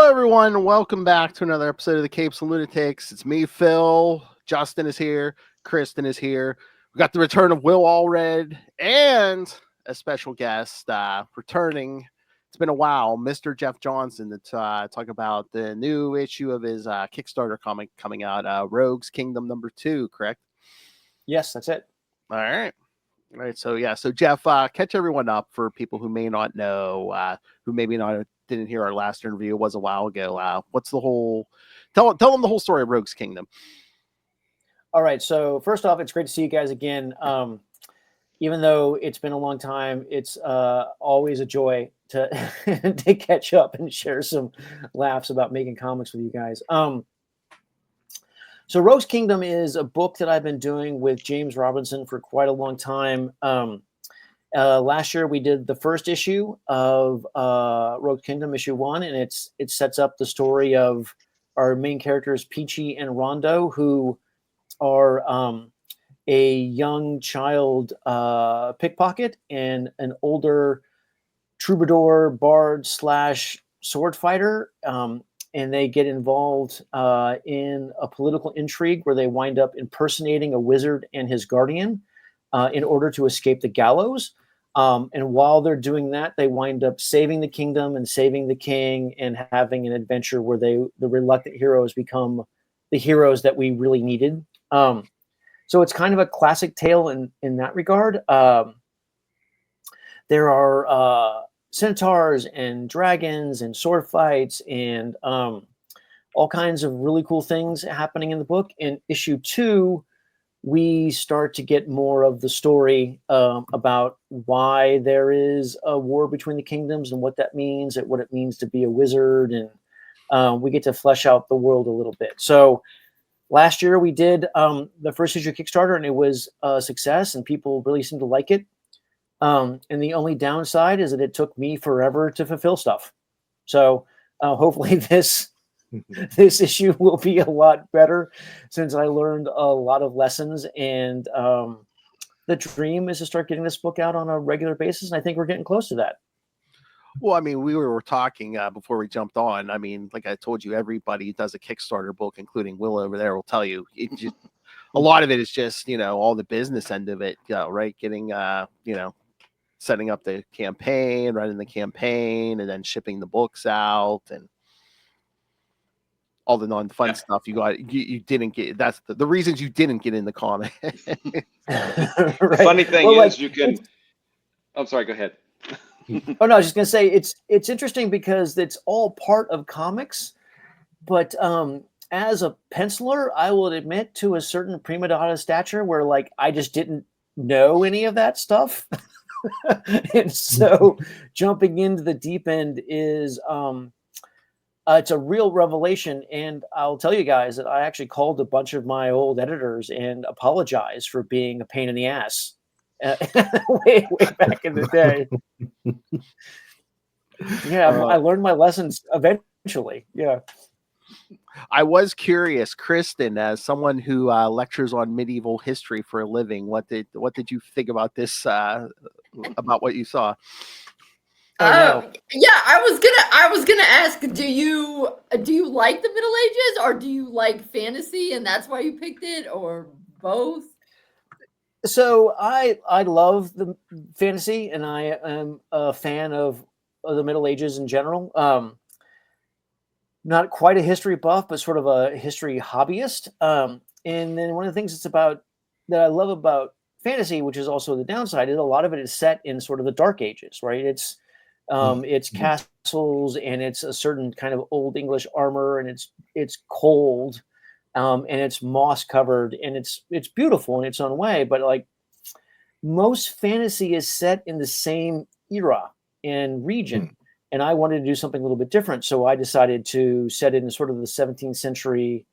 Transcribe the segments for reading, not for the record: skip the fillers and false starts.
Hello, everyone. Welcome back to another episode of the Capes and Lunatics. It's me, Phil. Justin is here. Kristen is here. We got the return of Will Allred and a special guest returning. It's been a while, Mr. Jeff Johnson, to talk about the new issue of his Kickstarter comic coming out, Rogue's Kingdom #2, correct? Yes, that's it. All right. All right. So Jeff, catch everyone up for people who may not know, who maybe didn't hear our last interview. It was a while ago. What's the whole? Tell them the whole story of Rogue's Kingdom. All right. So first off, it's great to see you guys again. Even though it's been a long time, it's always a joy to to catch up and share some laughs about making comics with you guys. So Rogue's Kingdom is a book that I've been doing with James Robinson for quite a long time. Last year we did the first issue of Rogue's Kingdom, issue 1, and it sets up the story of our main characters, Peachy and Rondo, who are a young child pickpocket and an older troubadour, bard / sword fighter. And they get involved in a political intrigue where they wind up impersonating a wizard and his guardian in order to escape the gallows. And while they're doing that, they wind up saving the kingdom and saving the king and having an adventure where the reluctant heroes become the heroes that we really needed. So it's kind of a classic tale in that regard. There are centaurs and dragons and sword fights and all kinds of really cool things happening in the book. In issue 2, we start to get more of the story about why there is a war between the kingdoms and what that means and what it means to be a wizard. And we get to flesh out the world a little bit. So last year we did the first issue of Kickstarter, and it was a success and people really seemed to like it. And the only downside is that it took me forever to fulfill stuff. So hopefully this issue will be a lot better since I learned a lot of lessons. And the dream is to start getting this book out on a regular basis. And I think we're getting close to that. Well, I mean, we were talking before we jumped on. I mean, like I told you, everybody does a Kickstarter book, including Will over there will tell you. A lot of it is just, all the business end of it, right? Getting, setting up the campaign, running the campaign, and then shipping the books out and all the non-fun stuff you didn't get. That's the reasons you didn't get in the comic. Right. The funny thing is you can, I'm sorry, go ahead. Oh no, I was just going to say it's interesting because it's all part of comics, but as a penciler, I will admit to a certain prima donna stature where like I just didn't know any of that stuff. And so jumping into the deep end is it's a real revelation. And I'll tell you guys that I actually called a bunch of my old editors and apologized for being a pain in the ass way back in the day. Yeah, I learned my lessons eventually. Yeah. I was curious, Kristen, as someone who lectures on medieval history for a living, what did you think about this? About what you saw? Yeah, I was gonna ask, do you like the Middle Ages or do you like fantasy and that's why you picked it, or both? So I love the fantasy and I am a fan of the Middle Ages in general. Not quite a history buff, but sort of a history hobbyist. And then one of the things that I love about fantasy, which is also the downside, is a lot of it is set in sort of the Dark Ages, right? It's castles and it's a certain kind of old English armor, and it's cold, and it's moss covered, and it's beautiful in its own way. But like most fantasy is set in the same era and region. And I wanted to do something a little bit different. So I decided to set it in sort of the 17th century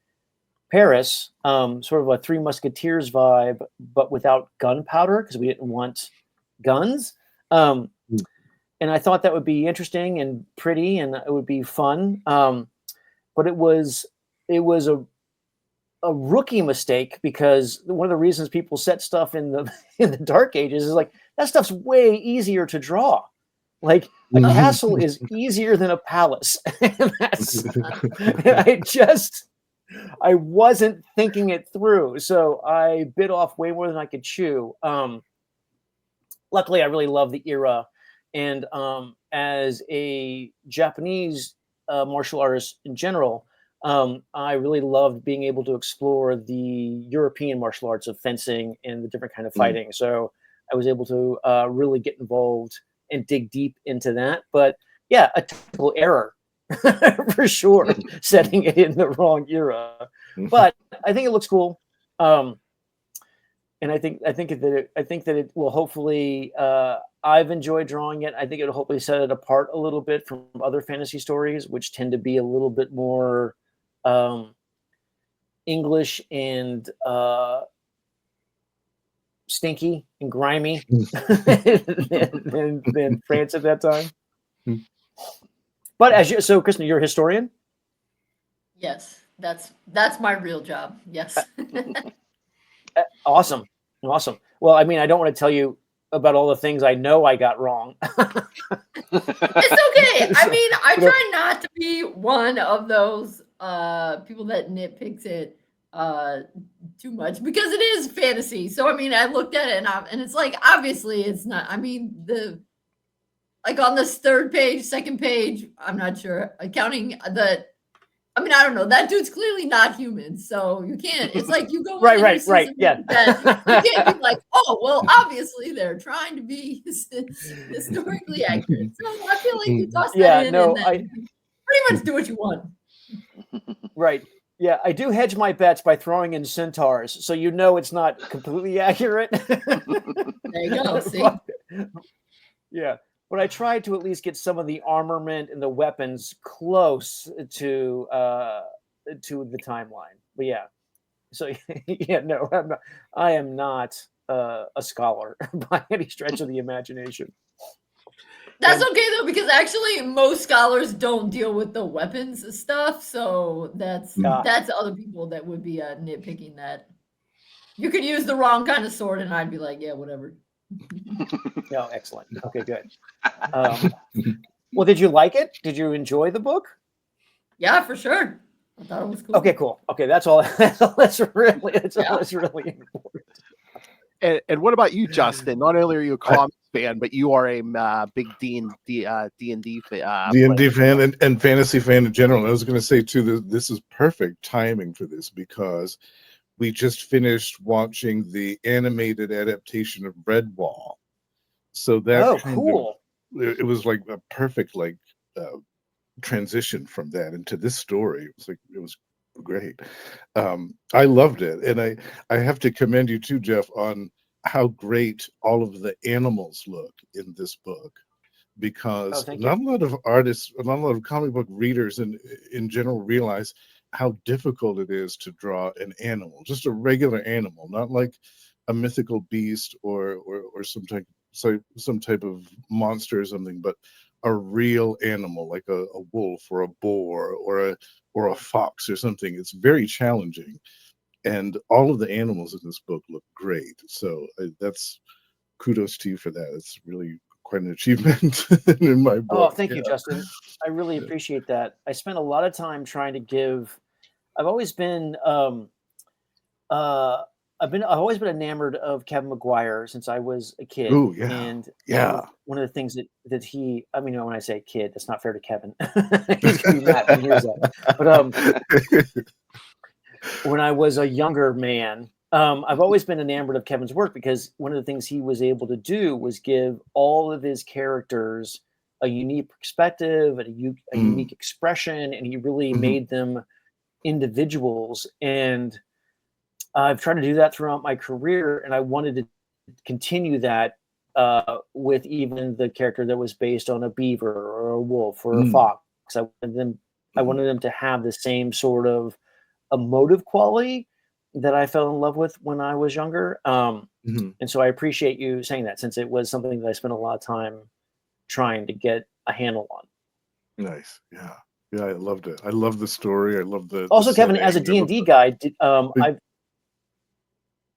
Paris, sort of a Three Musketeers vibe, but without gunpowder because we didn't want guns. And I thought that would be interesting and pretty and it would be fun. But it was a rookie mistake because one of the reasons people set stuff in the Dark Ages is like that stuff's way easier to draw. Like a castle is easier than a palace. I wasn't thinking it through. So I bit off way more than I could chew. Luckily, I really love the era. And as a Japanese martial artist in general, I really loved being able to explore the European martial arts of fencing and the different kind of fighting. So I was able to really get involved and dig deep into that. But yeah, a typical error for sure, setting it in the wrong era. But I think it looks cool. And I think that it will hopefully. I've enjoyed drawing it. I think it'll hopefully set it apart a little bit from other fantasy stories, which tend to be a little bit more English and stinky and grimy than France at that time. But so Kristen, you're a historian? Yes, that's my real job. Yes. Awesome. Well, I mean, I don't want to tell you about all the things I know I got wrong. It's okay. I mean, I try not to be one of those people that nitpicks it too much because it is fantasy. So I mean, I looked at it and it's like obviously it's not. I mean, like on this third page, second page, I'm not sure. Counting I mean, I don't know. That dude's clearly not human, so you can't. It's like you go right. Yeah, you can't be like, oh, well, obviously they're trying to be historically accurate. So I feel like you toss that in and then pretty much do what you want. Right. Yeah, I do hedge my bets by throwing in centaurs, so you know it's not completely accurate. There you go. See. Yeah. But I tried to at least get some of the armament and the weapons close to the timeline. But yeah, so yeah, no, I am not a scholar by any stretch of the imagination. That's okay though, because actually most scholars don't deal with the weapons stuff. So that's other people that would be nitpicking that. You could use the wrong kind of sword, and I'd be like, yeah, whatever. Oh, excellent. Okay, good. Well, did you like it? Did you enjoy the book? Yeah, for sure. I thought it was cool. Okay, cool. Okay, that's all. That's really important. And what about you, Justin? Not only are you a comics fan, but you are a big D&D fan. D&D fan and fantasy fan in general. And I was going to say too, this is perfect timing for this because we just finished watching the animated adaptation of Redwall. So that cool. It was like a perfect transition from that into this story. It was great. I loved it, and I have to commend you too, Jeff, on how great all of the animals look in this book, because not a lot of artists, not a lot of comic book readers in general realize how difficult it is to draw an animal, just a regular animal, not like a mythical beast or some type of monster or something, but a real animal like a wolf or a boar or a fox or something. It's very challenging, and all of the animals in this book look great. So that's kudos to you for that. It's really quite an achievement in my book. Oh, thank you, Justin. I really appreciate that. I spent a lot of time trying to give. I've always been I've always been enamored of Kevin McGuire since I was a kid. Ooh, yeah. And one of the things that he, I mean, when I say kid, that's not fair to Kevin. He's gonna be mad when he hears that. But when I was a younger man, I've always been enamored of Kevin's work because one of the things he was able to do was give all of his characters a unique perspective and a unique expression, and he really made them individuals. And I've tried to do that throughout my career, and I wanted to continue that with even the character that was based on a beaver or a wolf or a fox. I wanted them to have the same sort of emotive quality that I fell in love with when I was younger. And so I appreciate you saying that, since it was something that I spent a lot of time trying to get a handle on. Nice. Yeah. Yeah, I loved it. I love the story. I love the also Kevin, as a D&D guy,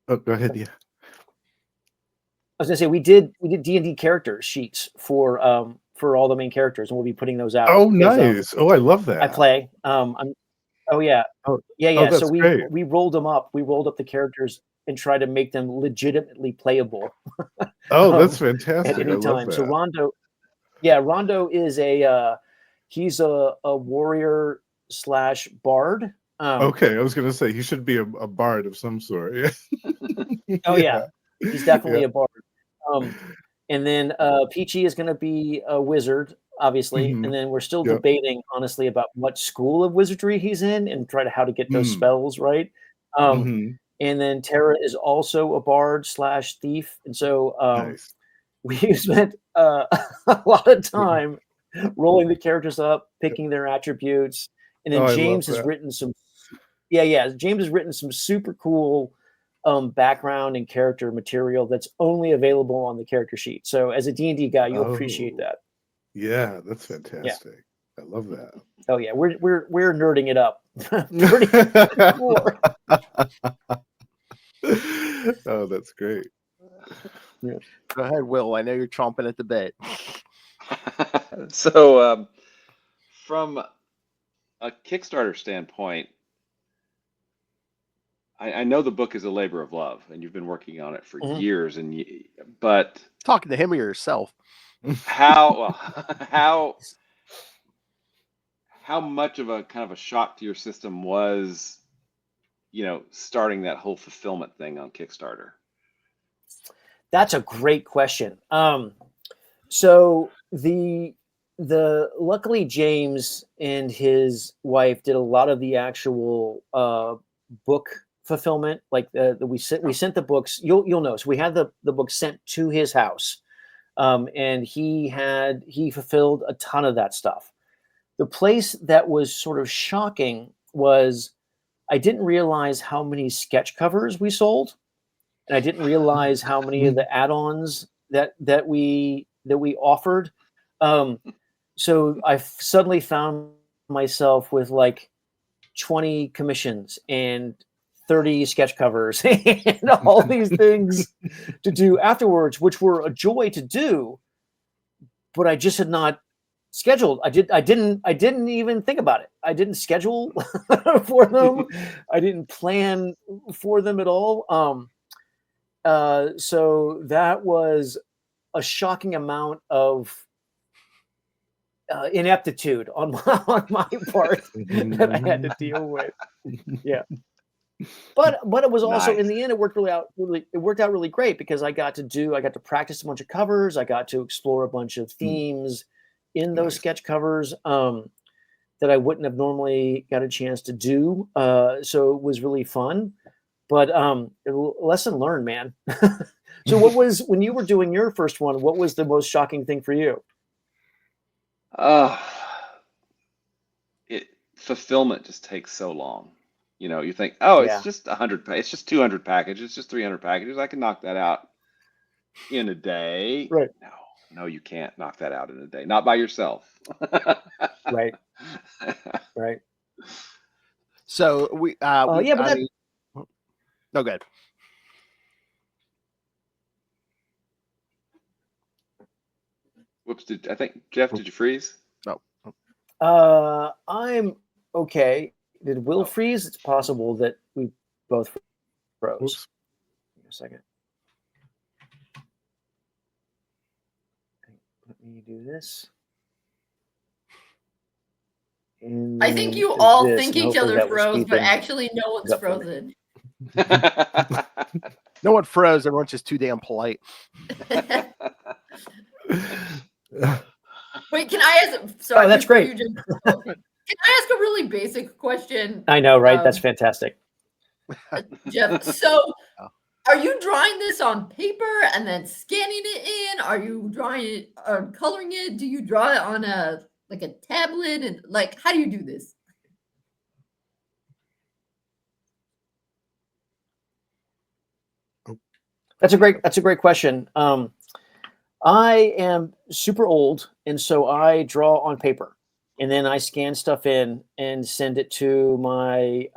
Oh, go ahead. Yeah. I was gonna say we did D&D character sheets for for all the main characters, and we'll be putting those out. Oh, nice. Oh, I love that. I play. Oh yeah. Oh, Yeah. that's So great. we rolled them up. We rolled up the characters and tried to make them legitimately playable. Oh, that's fantastic. At any I love time. that. So Rondo is he's a warrior / bard. Okay, I was going to say he should be a bard of some sort. Yeah. Oh yeah, he's definitely a bard. And then Peachy is going to be a wizard, obviously. Mhm. And then we're still debating, honestly, about what school of wizardry he's in and try to how to get those spells right. And then Tara is also a bard / thief. And so Nice. we spent a lot of time rolling the characters up, picking their attributes. And then James has written some James has written some super cool background and character material that's only available on the character sheet. So as a D&D guy, you'll appreciate that. Yeah, that's fantastic. I love that. Oh yeah, we're nerding it up. Pretty cool. Oh, that's great. Yeah. Go ahead, Will. I know you're chomping at the bit. So, from a Kickstarter standpoint, I know the book is a labor of love, and you've been working on it for years. But talking to him or yourself, how much of a kind of a shock to your system was, starting that whole fulfillment thing on Kickstarter? That's a great question. So luckily James and his wife did a lot of the actual book fulfillment. Like we sent the books. You'll notice we had the book sent to his house, and he fulfilled a ton of that stuff. The place that was sort of shocking was I didn't realize how many sketch covers we sold, and I didn't realize how many of the add-ons that we offered. So I suddenly found myself with like 20 commissions and 30 sketch covers and all these things to do afterwards, which were a joy to do, but I just had not scheduled. I didn't even think about it. I didn't schedule for them. I didn't plan for them at all. So that was a shocking amount of ineptitude on my part that I had to deal with. Yeah. But it was also in the end it worked out really great because I got to practice a bunch of covers. I got to explore a bunch of themes in those sketch covers that I wouldn't have normally got a chance to do. So it was really fun. But lesson learned, man. So what was, when you were doing your first one, what was the most shocking thing for you? Fulfillment just takes so long. You think, oh, Yeah. it's just 100, it's just 200 packages, it's just 300 packages. I can knock that out in a day. Right. No, you can't knock that out in a day. Not by yourself. Right. Right. So no, go ahead. Whoops! I think Jeff, did you freeze? No. I'm okay. Did Will freeze? It's possible that we both froze. Oops. Give me a second. Let me do this. And I think you all this, think and each hopefully other that will froze, speed but things actually no one's up for me. frozen. No one froze. Everyone's just too damn polite. Wait, can I ask? Sorry, that's great. Can I ask a really basic question? I know, right? That's fantastic. Jeff, so are you drawing this on paper and then scanning it in? Are you drawing it or coloring it? Do you draw it on a tablet? And how do you do this? That's a great question. I am super old, and so I draw on paper, and then I scan stuff in and send it to my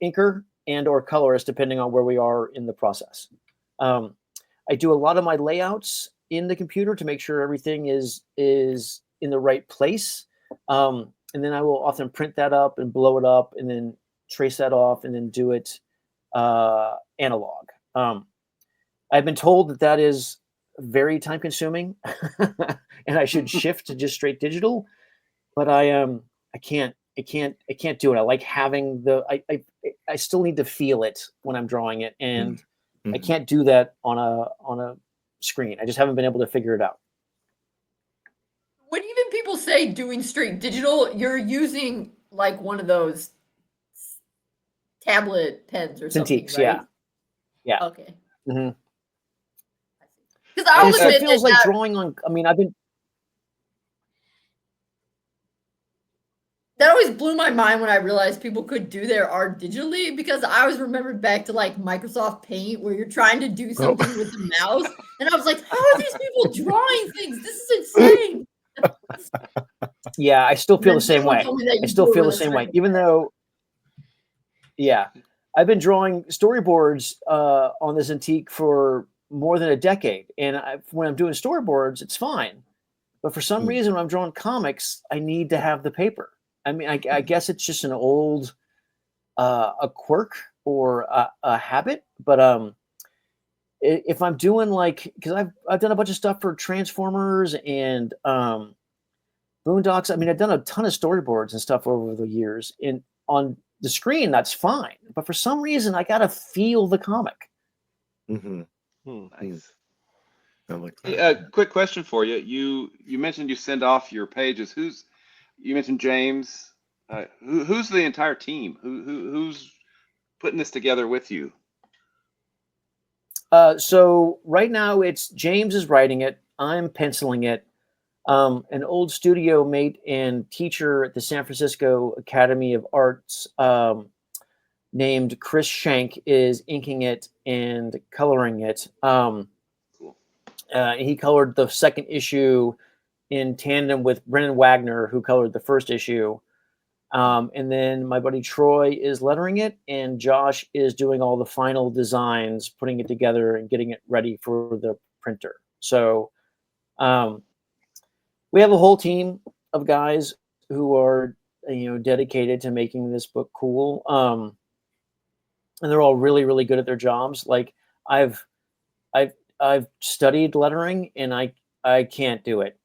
inker and or colorist, depending on where we are in the process. I do a lot of my layouts in the computer to make sure everything is in the right place. And then I will often print that up and blow it up and then trace that off and then do it analog. I've been told that that is very time consuming and I should shift to just straight digital, but I can't do it. I like having I still need to feel it when I'm drawing it, and I can't do that on a screen. I just haven't been able to figure it out. When even people say doing straight digital, you're using like one of those tablet pens or something, Cintiqs, right? Yeah. Okay. Mm-hmm. Because I'll admit It feels like drawing on. I mean, that always blew my mind when I realized people could do their art digitally, because I always remembered back to like Microsoft Paint where you're trying to do something with the mouse. And I was like, how are these people drawing things? This is insane. Yeah, I still feel the same way. I still feel the same way, even though, yeah, I've been drawing storyboards on this antique for more than a decade. And when I'm doing storyboards, it's fine. But for some reason, when I'm drawing comics, I need to have the paper. I mean, I guess it's just an old a quirk or a habit. But if I'm doing like, because I've done a bunch of stuff for Transformers and Boondocks. I mean, I've done a ton of storyboards and stuff over the years. On the screen, that's fine. But for some reason, I gotta feel the comic. Nice. I like Hey, that. quick question for you. You mentioned you send off your pages. You mentioned James. Who's the entire team? Who's putting this together with you? So right now, it's James is writing it. I'm penciling it. An old studio mate and teacher at the San Francisco Academy of Arts named Chris Schenk is inking it and coloring it. Cool. He colored the second issue in tandem with Brennan Wagner, who colored the first issue. And then my buddy Troy is lettering it, and Josh is doing all the final designs, putting it together and getting it ready for the printer. So we have a whole team of guys who are, dedicated to making this book cool. And they're all really, really good at their jobs. Like I've studied lettering, and I can't do it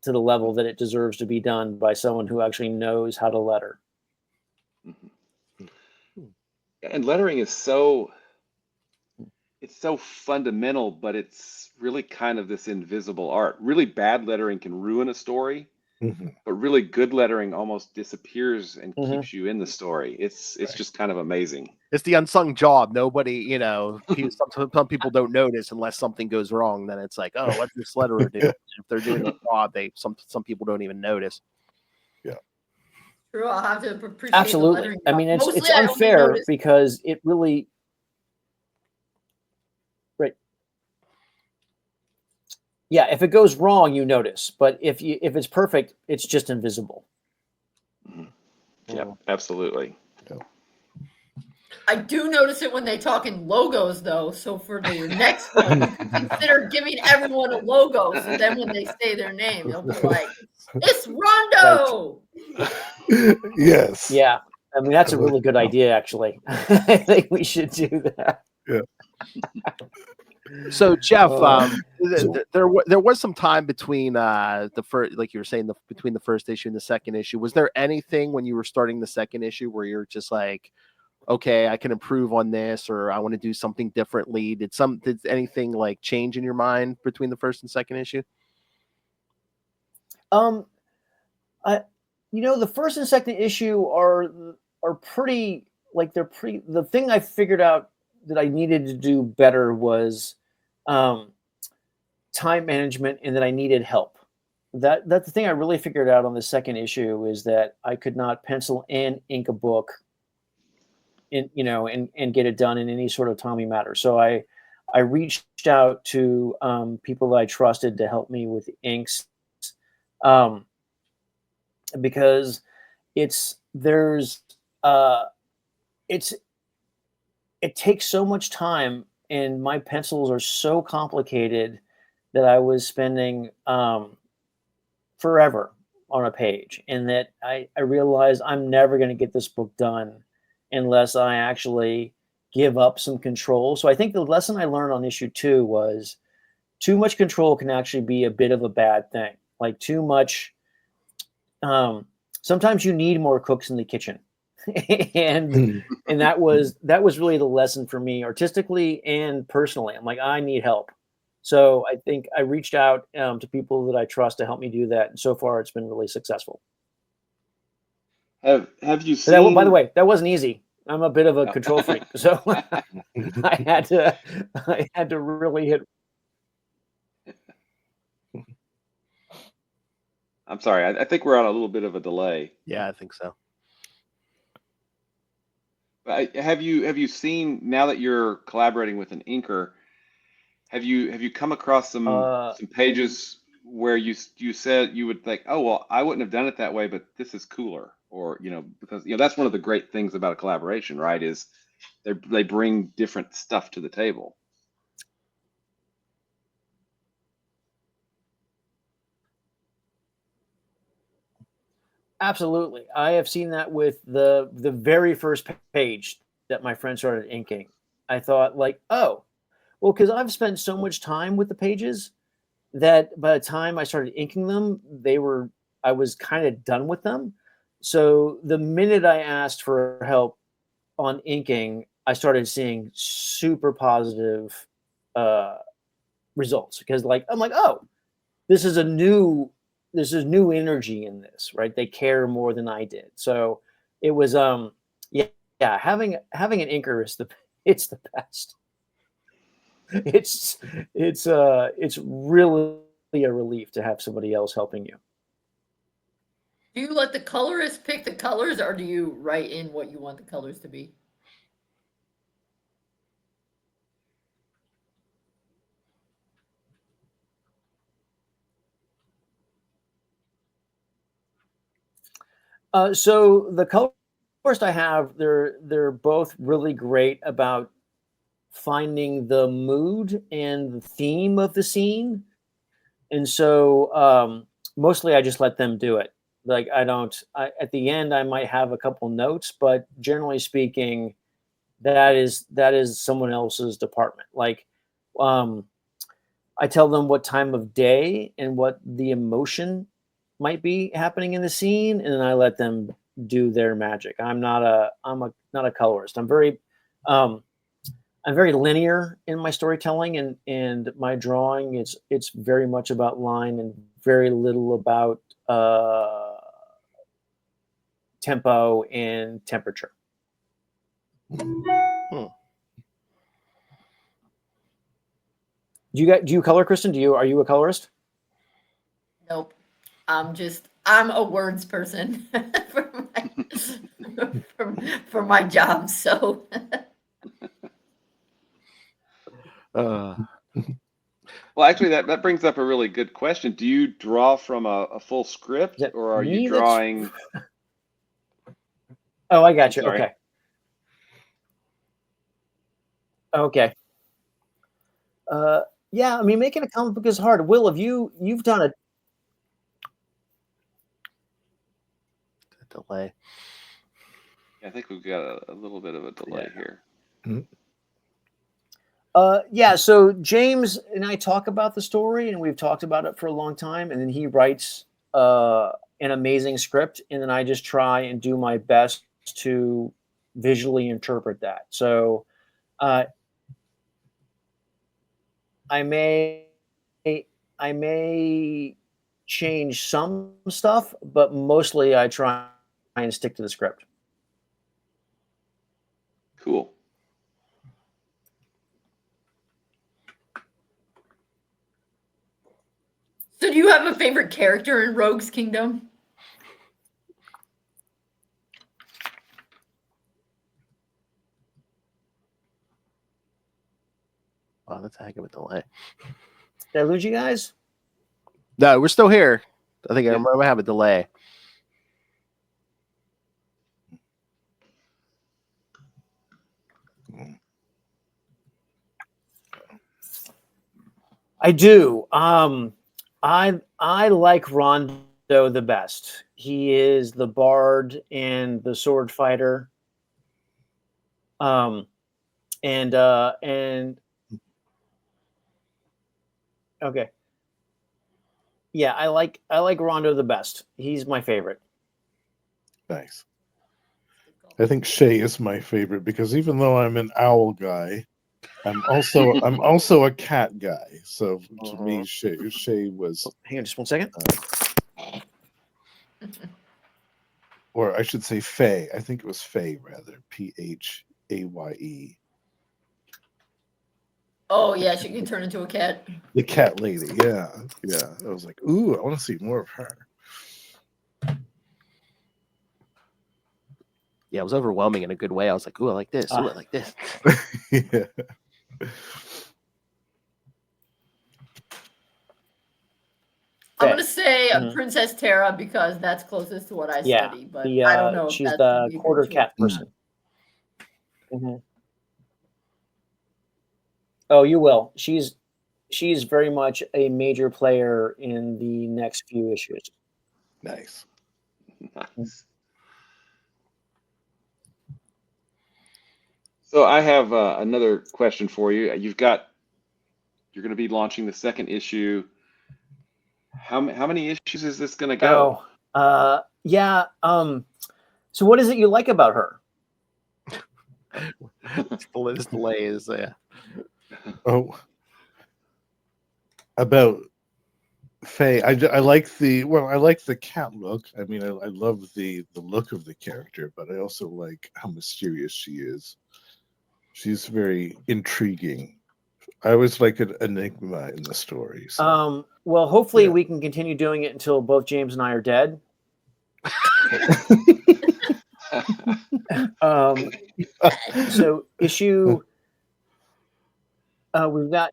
to the level that it deserves to be done by someone who actually knows how to letter. And lettering is so fundamental, but it's really kind of this invisible art. Really bad lettering can ruin a story, but really good lettering almost disappears and keeps you in the story. It's just kind of amazing. It's the unsung job. Nobody, some people don't notice unless something goes wrong. Then it's like, oh, what's this letterer do? If they're doing the job, some people don't even notice. Yeah. True, I'll have to appreciate Absolutely. the lettering. I mean, it's Mostly, I only unfair notice- because it really. Right. Yeah, if it goes wrong, you notice, but if it's perfect, it's just invisible. Yeah, absolutely. I do notice it when they talk in logos, though. So for your next one, you can consider giving everyone a logo. So then when they say their name, they'll be like, "It's Rondo." Right. Yes. Yeah, I mean that's a really good idea, actually. I think we should do that. Yeah. So Jeff, there was some time between the first, like you were saying, between the first issue and the second issue. Was there anything when you were starting the second issue where you're just like, okay, I can improve on this, or I want to do something differently? Did anything like change in your mind between the first and second issue? The first and second issue are pretty, like they're pretty. The thing I figured out that I needed to do better was time management, and that I needed help. That's the thing I really figured out on the second issue, is that I could not pencil and ink a book and get it done in any sort of timely manner. So I reached out to people that I trusted to help me with inks, because it takes so much time, and my pencils are so complicated that I was spending forever on a page, and that I realized I'm never going to get this book done unless I actually give up some control. So I think the lesson I learned on issue 2 was too much control can actually be a bit of a bad thing. Like too much. Sometimes you need more cooks in the kitchen, and that was really the lesson for me, artistically and personally. I'm like, I need help. So I think I reached out to people that I trust to help me do that, and so far it's been really successive. Have you But that, by the seen? way, that wasn't easy. I'm a bit of a Oh. control freak, so I had to really hit. I'm sorry. I think we're on a little bit of a delay. Yeah, I think so. Have you seen, now that you're collaborating with an inker, have you come across some pages where you said you would think, oh well, I wouldn't have done it that way, but this is cooler, or because that's one of the great things about a collaboration, right? Is they bring different stuff to the table. Absolutely. I have seen that with the very first page that my friend started inking. I thought like, oh, well, because I've spent so much time with the pages that by the time I started inking them, I was kind of done with them. So the minute I asked for help on inking, I started seeing super positive results, because I'm like, oh, this is new energy in this, right? They care more than I did. So it was yeah, having an inker is it's the best. It's really a relief to have somebody else helping you. Do you let the colorist pick the colors, or do you write in what you want the colors to be? So the colorist I have, they're both really great about finding the mood and the theme of the scene, and so mostly I just let them do it. Like at the end I might have a couple notes, but generally speaking, that is someone else's department. Like um, I tell them what time of day and what the emotion might be happening in the scene, and then I let them do their magic. Not a colorist. Um, I'm very linear in my storytelling, and my drawing. It's very much about line and very little about tempo and temperature. Do you color, Kristen? Are you a colorist? Nope. I'm a words person for my job. So Well, actually, that brings up a really good question. Do you draw from a full script, or are you drawing? Oh, I got you. Sorry. Okay. Okay. Yeah, I mean, making a comic book is hard. Will, have you've done it? Delay. I think we've got a little bit of a delay here. Yeah, so James and I talk about the story, and we've talked about it for a long time, and then he writes an amazing script, and then I just try and do my best to visually interpret that. So I may change some stuff, but mostly I try and stick to the script. Cool. So do you have a favorite character in Rogue's Kingdom? Wow, that's a heck of a delay. Did I lose you guys? No, we're still here. I think I remember I have a delay. I do. I like Rondo the best. He is the bard and the sword fighter. And okay. Yeah, I like Rondo the best. He's my favorite. Nice. I think Shay is my favorite because even though I'm an owl guy, I'm also a cat guy. So to me, Shay was. Hang on just one second. Or I should say Faye. I think it was Faye rather. Phaye. Oh yeah, she can turn into a cat. The cat lady. Yeah. I was like, ooh, I want to see more of her. Yeah, it was overwhelming in a good way. I was like, ooh, I like this. Ooh, I like this. Yeah. I'm gonna say Princess Tara because that's closest to what I study, but I don't know. She's the quarter cat person. Oh, you will. She's very much a major player in the next few issues. Nice. Nice. So I have another question for you. You're going to be launching the second issue. How many issues is this going to go? Yeah. So what is it you like about her? This delay is about Faye. I like the cat look. I mean, I love the look of the character, but I also like how mysterious she is. She's very intriguing. I always like an enigma in the story. So. Well, hopefully we can continue doing it until both James and I are dead. So issue we've got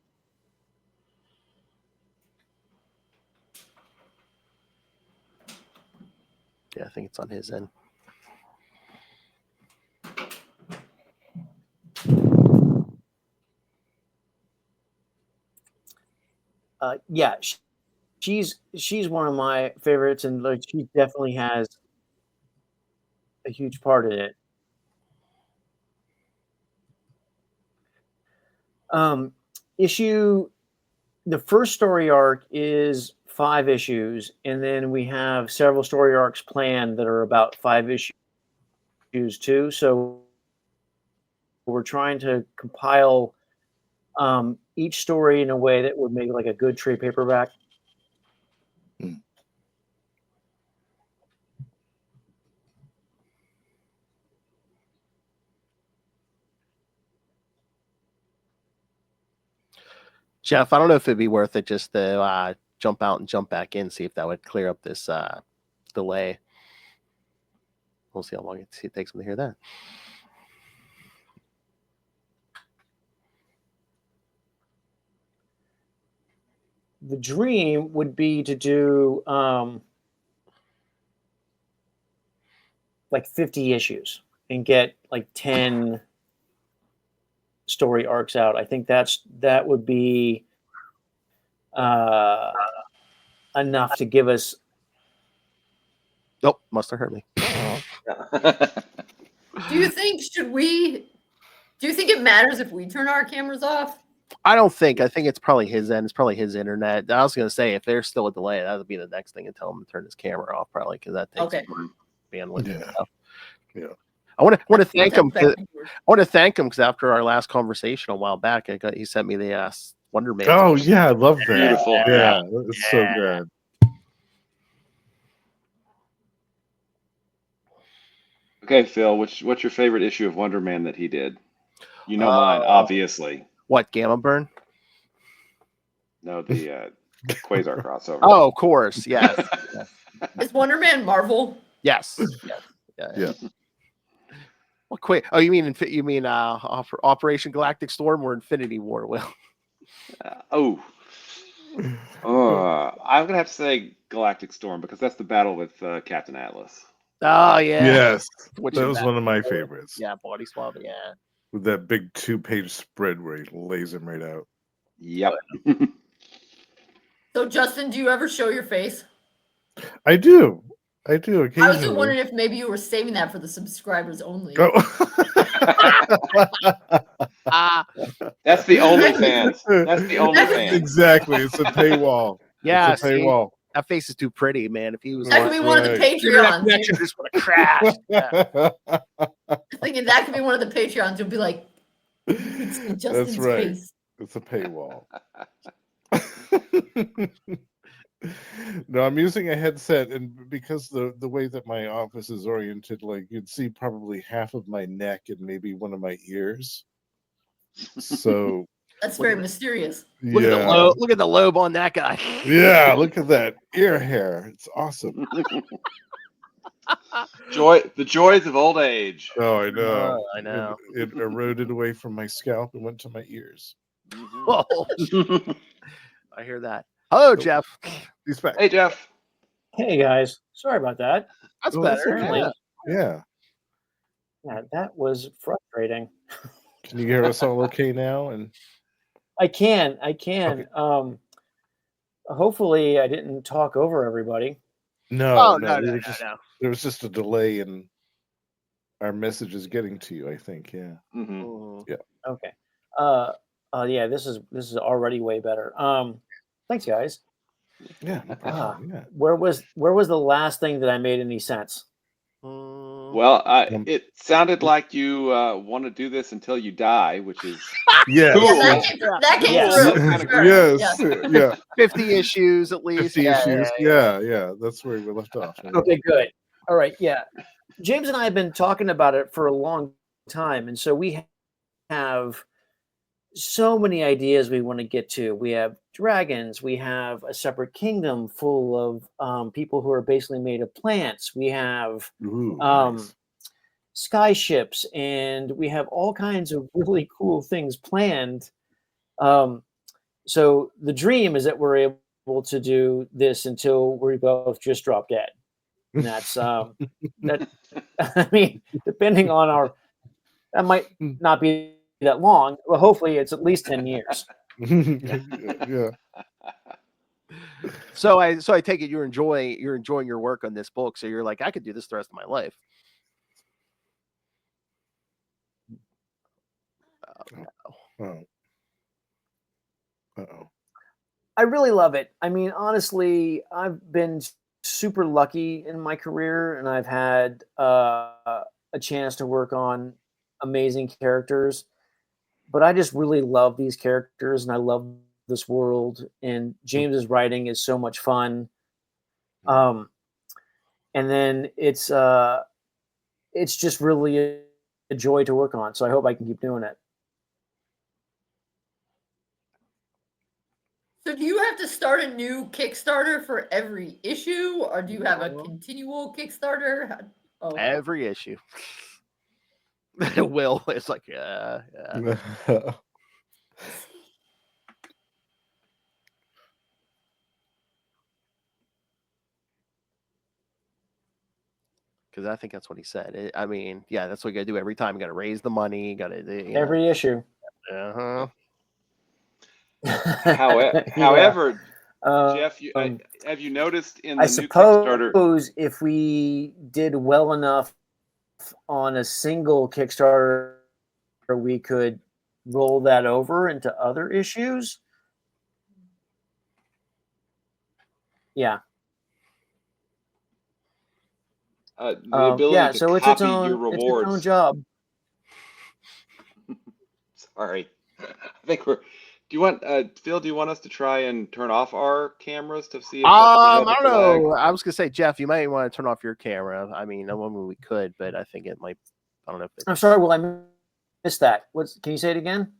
I think it's on his end. She's one of my favorites, and like she definitely has a huge part in it. The first story arc is 5 issues, and then we have several story arcs planned that are about 5 issues too. So we're trying to compile each story in a way that would make like a good trade paperback. Jeff, I don't know if it'd be worth it just to jump out and jump back in, see if that would clear up this delay. We'll see how long it takes them to hear that. The dream would be to do like 50 issues and get like 10 story arcs out. I think that would be enough to give us. Nope, must have heard me. Do you think it matters if we turn our cameras off? I don't think. I think it's probably his end. It's probably his internet. I was going to say, if there's still a delay, that would be the next thing to tell him to turn his camera off, probably, because that takes more bandwidth. Yeah. I want to thank him. I want to thank him because after our last conversation a while back, he sent me the Wonder Man. Oh yeah, I love that. Beautiful. Yeah, it's so good. Okay, Phil, what's your favorite issue of Wonder Man that he did? You know mine, obviously. What, Gamma Burn? No, the Quasar crossover. Oh, of course, yes. Is Wonder Man Marvel? Yes. Yeah. Well, oh, you mean Operation Galactic Storm or Infinity War? Will? I'm gonna have to say Galactic Storm because that's the battle with Captain Atlas. Oh yeah. Yes, Which that was one of my favorites. Yeah, body swap. Yeah. With that big 2-page spread where he lays him right out. Yep. So, Justin, do you ever show your face? I do I was occasionally. wondering if maybe you were saving that for the subscribers only. Oh. That's the OnlyFans. That's the OnlyFans. Exactly. It's a paywall. Yeah, It's a paywall. that face is too pretty, man. If he was That could be one of the Right. Patreons. connection just would have crashed. Yeah. Thinking that could be one of the Patreons. You'll be like, Justin's right. face. It's a paywall. No, I'm using a headset, and because the way that my office is oriented, like you'd see probably half of my neck and maybe one of my ears. So That's very mysterious. Look at the lobe. Look at the lobe on that guy. Yeah, look at that ear hair. It's awesome. The joys of old age. Oh, I know. I know. It eroded away from my scalp and went to my ears. Oh, I hear that. Hello, Jeff. He's back. Hey, Jeff. Hey guys, sorry about that. That's Oh, better. okay. Yeah. Yeah, that was frustrating. Can you hear us all okay now? And I can. Okay. Hopefully, I didn't talk over everybody. no, No, we no, were no, just no. there was just a delay in our messages getting to you, I think. Yeah. Mhm. Mhm. Okay. Yeah, this is already way better. Thanks, guys. Yeah, no problem. Yeah. Where was the last thing that I made any sense? Well, it sounded like you want to do this until you die, which is Yes. cool. Yeah, that came Yes. through. Kinda Sure. Yes. Yeah. Yeah. 50 issues at least. 50 Yeah, issues. Yeah. That's where we left off. Okay, good. All right, yeah. James and I have been talking about it for a long time, and so we have so many ideas we want to get to. We have dragons. We have a separate kingdom full of people who are basically made of plants. We have Ooh, nice. Sky ships, and we have all kinds of really cool things planned. So the dream is that we're able to do this until we both just drop dead. And that's that. I mean, depending on that might not be that long. Well, hopefully it's at least 10 years. Yeah. So I take it you're enjoying your work on this book. So you're like, I could do this the rest of my life. Oh. Uh-oh. I really love it. I mean, honestly, I've been super lucky in my career, and I've had a chance to work on amazing characters. But I just really love these characters, and I love this world. And James's writing is so much fun. And then it's just really a joy to work on. So I hope I can keep doing it. So do you have to start a new Kickstarter for every issue, or do you have a continual Kickstarter? Oh, Every issue. Will is like, yeah. Because I think that's what he said. I mean, yeah, that's what you got to do every time. You got to raise the money. You got to every issue. Uh-huh. However, Jeff, have you noticed in the new Kickstarter? I suppose if we did well enough on a single Kickstarter, we could roll that over into other issues. Yeah. The ability to so it's copy your rewards. It's its own job. Sorry, I think we're. Do you want Phil? Do you want us to try and turn off our cameras to see if I don't know. I was gonna say, Jeff, you might want to turn off your camera. I mean, we could, but I think it might. I don't know. I'm sorry. Well, I missed that. Can you say it again?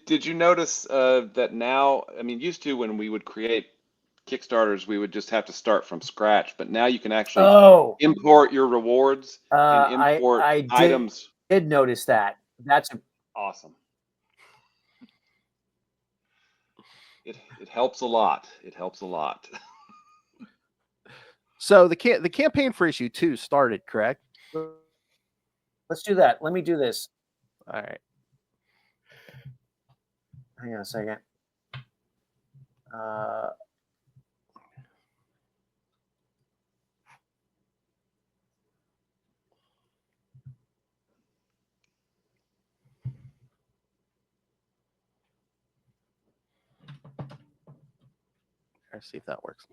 Did you notice that now? I mean, used to when we would create Kickstarters, we would just have to start from scratch, but now you can actually import your rewards and import items. I did notice that. That's awesome. It helps a lot. It helps a lot. So the campaign for issue 2 started, correct? Let's do that. Let me do this. All right. hang on a second. Let's see if that works.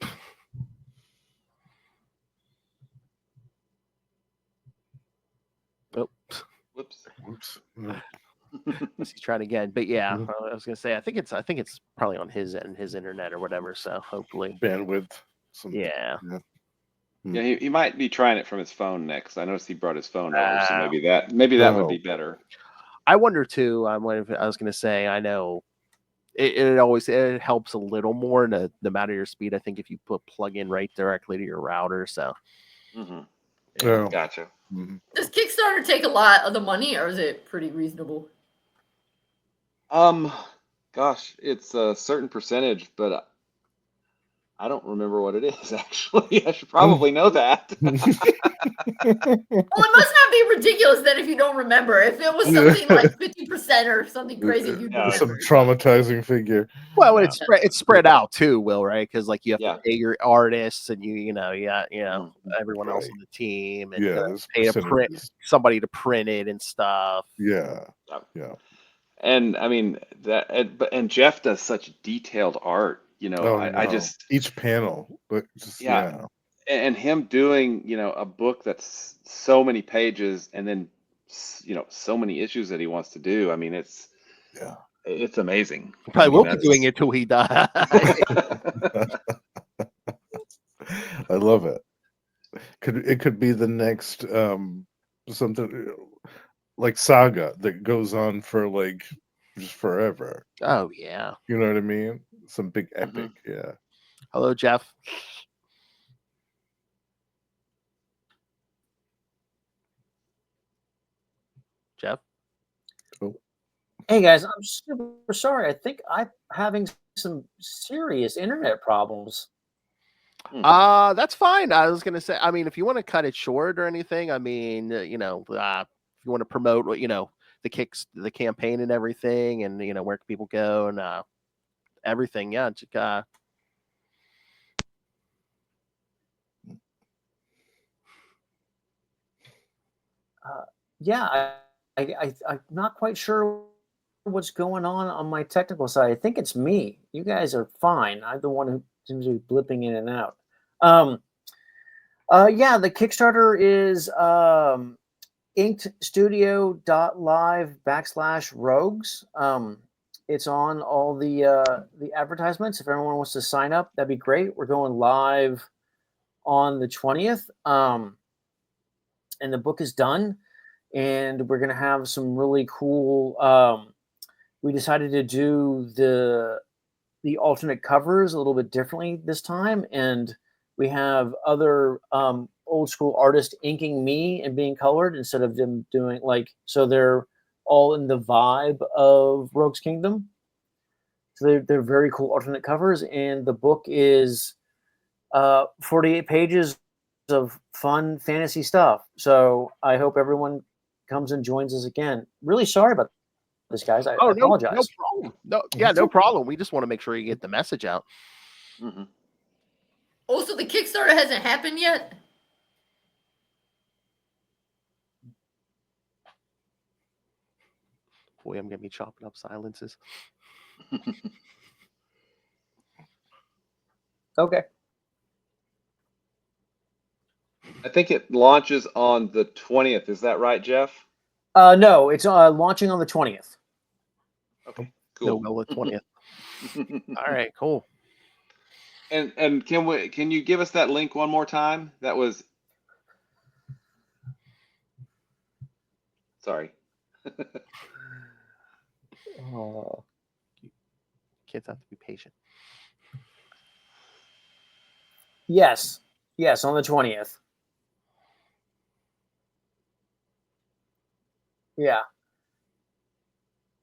Oh, Whoops. Whoops. let's try it again. But yeah, I was gonna say I think it's probably on his end, his internet or whatever. So hopefully, Bandwidth. yeah. Yeah, he might be trying it from his phone next. I noticed he brought his phone over, so maybe that would be better. I wonder too. I was gonna say I know it always helps a little more no matter your speed. I think if you plug in right directly to your router. So Yeah. Gotcha. Does Kickstarter take a lot of the money, or is it pretty reasonable? Gosh, it's a certain percentage, but I don't remember what it is actually. I should probably know that. Well, it must not be ridiculous then if you don't remember. If it was something like 50% or something crazy, you'd remember. Some traumatizing figure. Well, it's spread out too, Will, right? Because like you have to Yeah. pay your artists and you got everyone else Right. on the team and Yes, pay to print somebody to print it and stuff. Yeah. And I mean and Jeff does such detailed art. I just each panel, but just and him doing a book that's so many pages and then so many issues that he wants to do. I mean, it's amazing. Probably will be doing it till he dies. I love it. It could be the next something like saga that goes on for like just forever. Oh yeah. You know what I mean? Some big epic. Yeah. Hello, Jeff. Jeff? Oh. Hey guys, I'm super sorry. I think I'm having some serious internet problems. That's fine. I was gonna say, I mean, if you want to cut it short or anything, I mean, if you want to promote the campaign and everything, and where can people go and everything, yeah. I'm not quite sure what's going on my technical side. I think it's me. You guys are fine. I'm the one who seems to be blipping in and out. Yeah, the Kickstarter is inkedstudio.live/rogues. It's on all the advertisements. If everyone wants to sign up, that'd be great. We're going live on the 20th, and the book is done. And we're going to have some really cool. We decided to do the alternate covers a little bit differently this time, and we have other old school artists inking me and being colored instead of them doing so they're all in the vibe of Rogue's Kingdom. So they're very cool alternate covers, and the book is 48 pages of fun fantasy stuff. So I hope everyone comes and joins us again. Really sorry about this, guys. I apologize. No problem. No problem. We just want to make sure you get the message out. Also, the Kickstarter hasn't happened yet. Boy, I'm gonna be chopping up silences. Okay. I think it launches on the 20th. Is that right, Jeff? No, it's launching on the 20th. Okay, cool. No, the 20th. All right, cool. And can you give us that link one more time? That was sorry. Kids have to be patient. Yes, on the 20th. Yeah.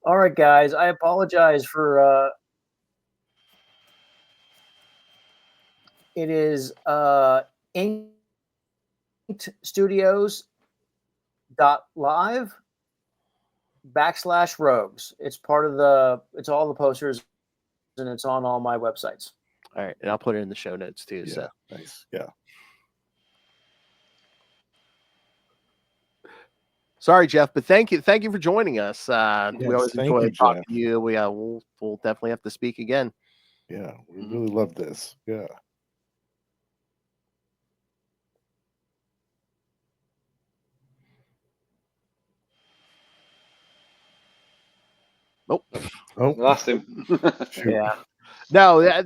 All right, guys. I apologize for. It is inkedstudios.live. /rogues. It's part of it's all the posters, and it's on all my websites. All right, and I'll put it in the show notes too. Yeah, So nice. Yeah. sorry, Jeff, but thank you for joining us. We Yes, always thank enjoy you, talking Jeff. to you. We'll definitely have to speak again. Yeah, we really love this. Yeah. Nope. Oh, Lost him. shoot. Yeah. No, I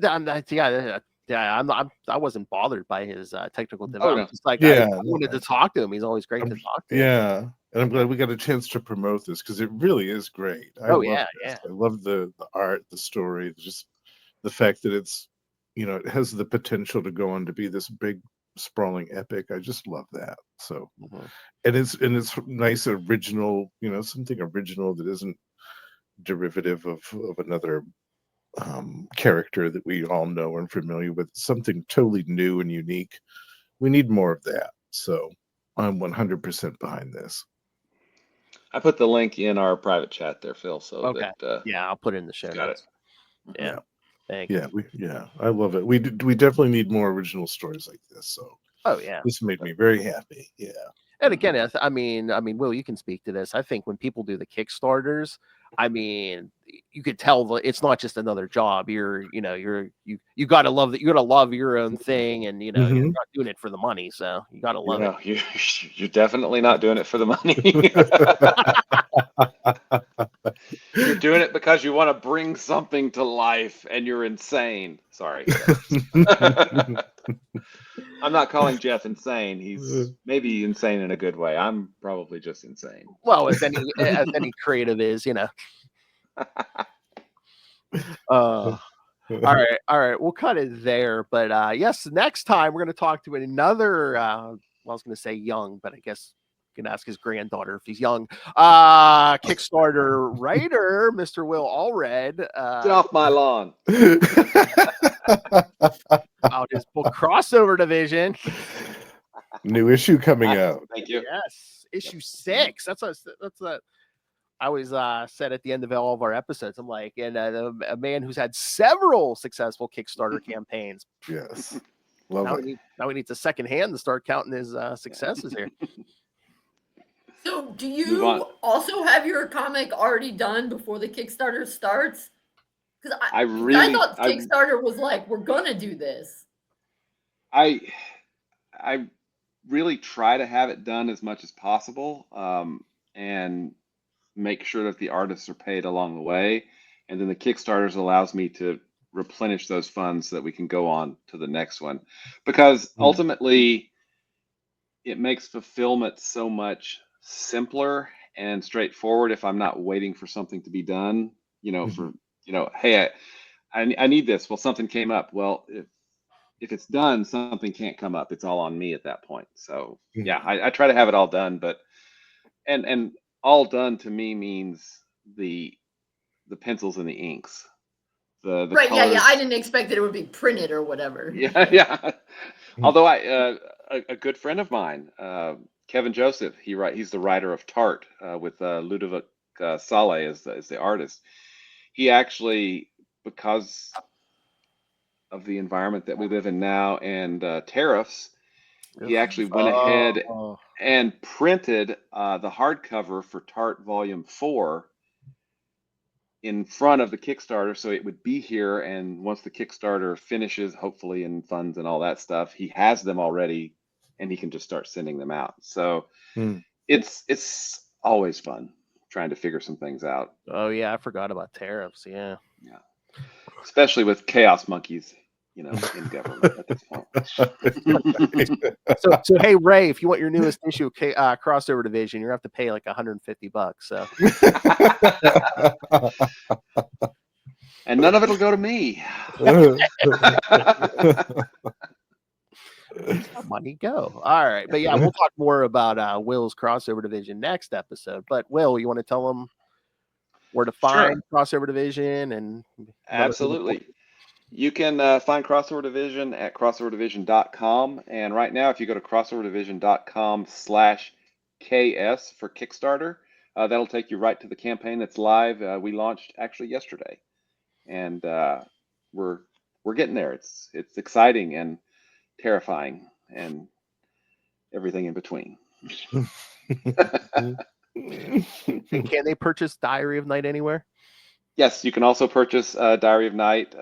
wasn't bothered by his technical development. no. It's like Yeah, I wanted to talk to him. He's always great to talk to. Yeah, and I'm glad we got a chance to promote this because it really is great. I Oh, love yeah, this. yeah. I love the art, the story, just the fact that it's, it has the potential to go on to be this big sprawling epic. I just love that. So, and it's nice original, something original that isn't derivative of another character that we all know and familiar with. Something totally new and unique. We need more of that. So I'm 100% behind this. I put the link in our private chat there, Phil. So Okay. that Yeah, I'll put it in the show got notes. it. Yeah. Thank Yeah, you. I love it. We definitely need more original stories like this. So Oh yeah. this made me very happy. Yeah. And again, I mean, Will, you can speak to this. I think when people do the Kickstarters, I mean, you could tell that it's not just another job. You got to love that. You got to love your own thing, and you're not doing it for the money. So you got to love it. You're definitely not doing it for the money. You're doing it because you want to bring something to life, and you're insane. Sorry. I'm not calling Jeff insane. He's maybe insane in a good way. I'm probably just insane. Well, as any creative is, all right. We'll cut it there. But yes, next time we're going to talk to another. Well, I was going to say young, but I guess you can ask his granddaughter if he's young. Kickstarter writer, Mr. Will Allred. Get off my lawn. About his book Crossover Division. New issue coming out. Thank you. Yes, issue 6. That's a. I always said at the end of all of our episodes, I'm like, and a man who's had several successful Kickstarter campaigns. Yes, love it. Now he needs a second hand to start counting his successes here. So, do you also have your comic already done before the Kickstarter starts? Because I thought Kickstarter was like, we're gonna do this. I really try to have it done as much as possible, and make sure that the artists are paid along the way, and then the Kickstarters allows me to replenish those funds so that we can go on to the next one, because ultimately it makes fulfillment so much simpler and straightforward if I'm not waiting for something to be done, hey, I need this. Well, something came up. Well, if it's done, something can't come up. It's all on me at that point. So yeah, I try to have it all done, but and all done to me means the pencils and the inks. The right, colors. yeah. I didn't expect that it would be printed or whatever. Yeah. Although a good friend of mine, Kevin Joseph, he's the writer of Tart with Ludovic Saleh as the artist. He actually, because of the environment that we live in now and tariffs, he actually went ahead and printed the hardcover for Tart Volume 4 in front of the Kickstarter, so it would be here. And once the Kickstarter finishes, hopefully, in funds and all that stuff, he has them already, and he can just start sending them out. So it's always fun trying to figure some things out. Oh yeah, I forgot about tariffs. Yeah, especially with chaos monkeys, in government at this point. So hey Ray, if you want your newest issue of Crossover Division, you have to pay like $150. So, and none of it'll go to me. Money go. All right, but yeah, we'll talk more about Will's Crossover Division next episode. But Will, you want to tell them where to find Crossover Division? And absolutely. You can find Crossover Division at crossoverdivision.com. And right now, if you go to crossoverdivision.com/KS for Kickstarter, That'll take you right to the campaign that's live. We launched actually yesterday, and we're getting there. It's exciting and terrifying and everything in between. And can they purchase Diary of Night anywhere? Yes, you can also purchase Diary of Night.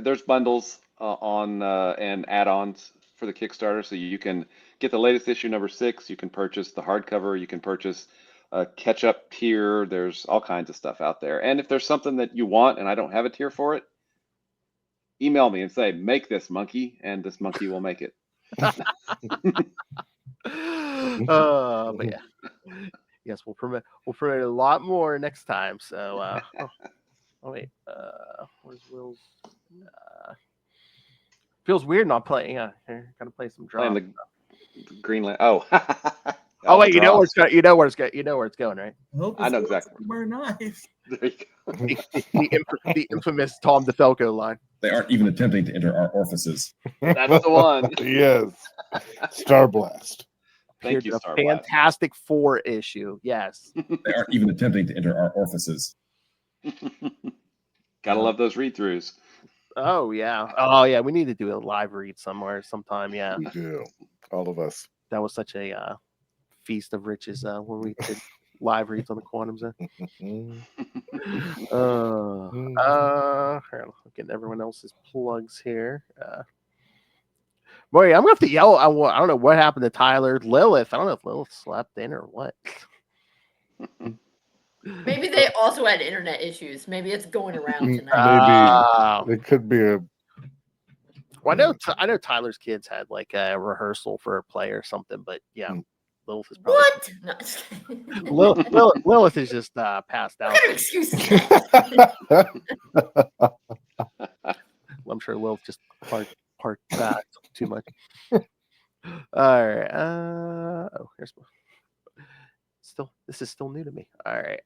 There's bundles on and add-ons for the Kickstarter, so you can get the latest issue, number 6. You can purchase the hardcover. You can purchase a catch-up tier. There's all kinds of stuff out there. And if there's something that you want and I don't have a tier for it, email me and say, "Make this monkey," and this monkey will make it. But yeah, yes, we'll promote a lot more next time. So, wait, where's Will's? Feels weird not playing. Gotta play some drums. Playing the Greenland. Oh. Oh wait, you know where it's going. You know where it's going, right? I know exactly. Somewhere nice. There you go. The infamous Tom DeFalco line. They aren't even attempting to enter our orifices. That's the one. Yes. Star Blast. Thank you, A Star Blast. Fantastic Four issue. Yes. They aren't even attempting to enter our orifices. Gotta love those read-throughs. Oh yeah. We need to do a live read sometime. Yeah. We do. All of us. That was such a feast of riches when we did live reads on the Quantum Zone. Getting everyone else's plugs here. Boy, I'm gonna have to yell. I don't know what happened to Tyler. Lilith. I don't know if Lilith slept in or what. Maybe they also had internet issues. Maybe it's going around tonight. Maybe it could be a. Well, I know Tyler's kids had like a rehearsal for a play or something, but yeah, Lilith is probably What? No, just kidding. Lilith is just passed out. What kind of excuse is that? I'm sure Lilith just parked back too much. All right. Here's this is still new to me. All right.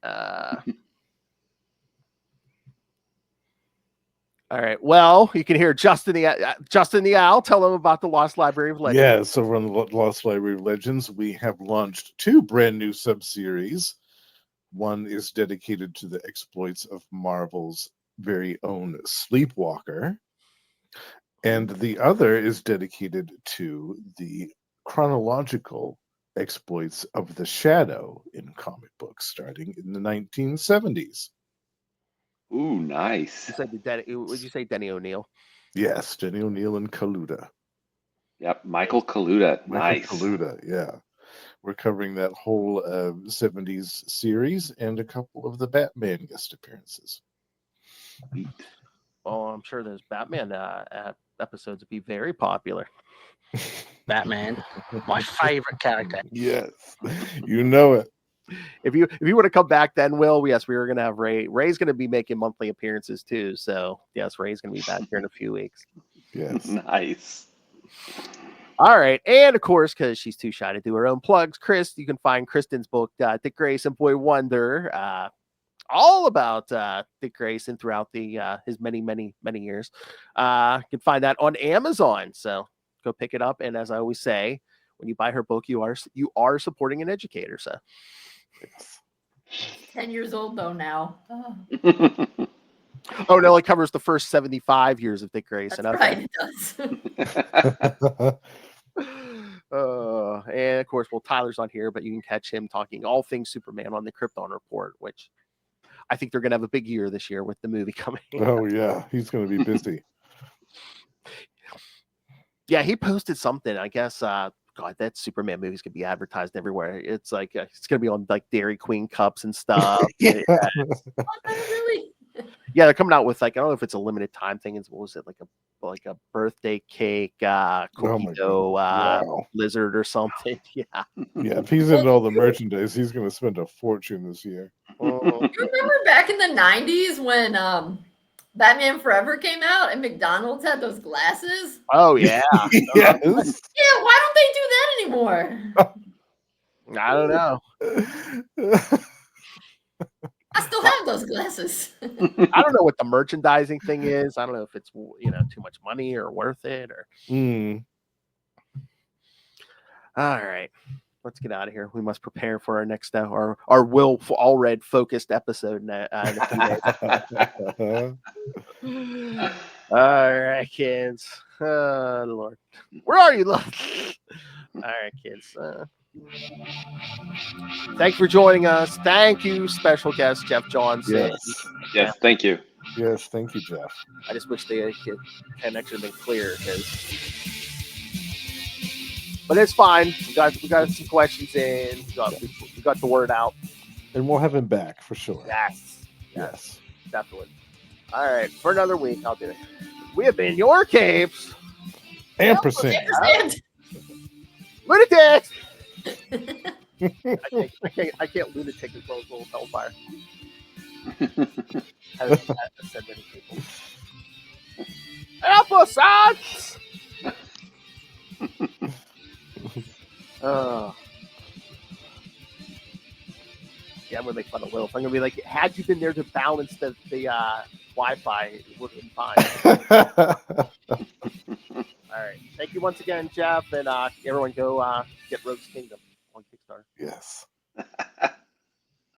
All right. Well, you can hear Justin the Owl. Tell them about the Lost Library of Legends. Yeah, so on the Lost Library of Legends, we have launched 2 brand new sub-series. One is dedicated to the exploits of Marvel's very own Sleepwalker, and the other is dedicated to the chronological exploits of the Shadow in comic books starting in the 1970s. Ooh, nice. Would you say Denny O'Neil? Yes, Denny O'Neil and Kaluta. Yep, Michael Kaluta. Nice. Kaluta, yeah. We're covering that whole 70s series and a couple of the Batman guest appearances. Oh, I'm sure those Batman episodes would be very popular. Batman, my favorite character. Yes, you know it. If you want to come back, then Will, yes, we were going to have Ray. Ray's going to be making monthly appearances too. So yes, Ray's going to be back here in a few weeks. Yes, nice. All right, and of course, because she's too shy to do her own plugs, Chris, you can find Kristen's book, Dick Grayson, Boy Wonder, all about Dick Grayson throughout his many years. You can find that on Amazon. So go pick it up. And as I always say, when you buy her book, you are supporting an educator. So. 10 years old though now. Oh no, it covers the first 75 years of Dick Grayson. That's okay. Right, it does. And of course, Tyler's not here, but you can catch him talking all things Superman on the Krypton Report, which I think they're going to have a big year this year with the movie coming. Oh yeah, he's going to be busy. Yeah, he posted something. I guess. God, that Superman movie's gonna be advertised everywhere. It's like it's gonna be on like Dairy Queen cups and stuff. Yeah. Really? Yeah, they're coming out with like I don't know if it's a limited time thing. What was it like a birthday cake, cookie dough, lizard or something? Yeah. Yeah, if he's into all the merchandise, he's going to spend a fortune this year. You remember back in the 90s when Batman Forever came out and McDonald's had those glasses? Oh yeah. Yes. Yeah, why don't they do that anymore? I don't know. I still have those glasses. I don't know what the merchandising thing is. I don't know if it's too much money or worth it or. Mm. All right. let's get out of here. We must prepare for our next our Will Allred focused episode in a few days. All right, kids. Lord, where are you? All right, kids. Thank you for joining us. Thank you, special guest Jeff Johnson. Yes, thank you. Yes, thank you, Jeff. I just wish the connection had been clear, but it's fine. We got some questions in. We got the word out, and we'll have him back for sure. Yes, definitely. All right, for another week, I'll do it. We have been your Capes Ampersand. Lunatics. I can't lunatic as well as little hellfire. I've said many people. Applesauce. Yeah, I'm gonna make fun of Wilf. I'm gonna be like, had you been there to balance the Wi-Fi, it would have been fine. All right, thank you once again, Jeff, and everyone go get Rogue's Kingdom on Kickstarter. Yes.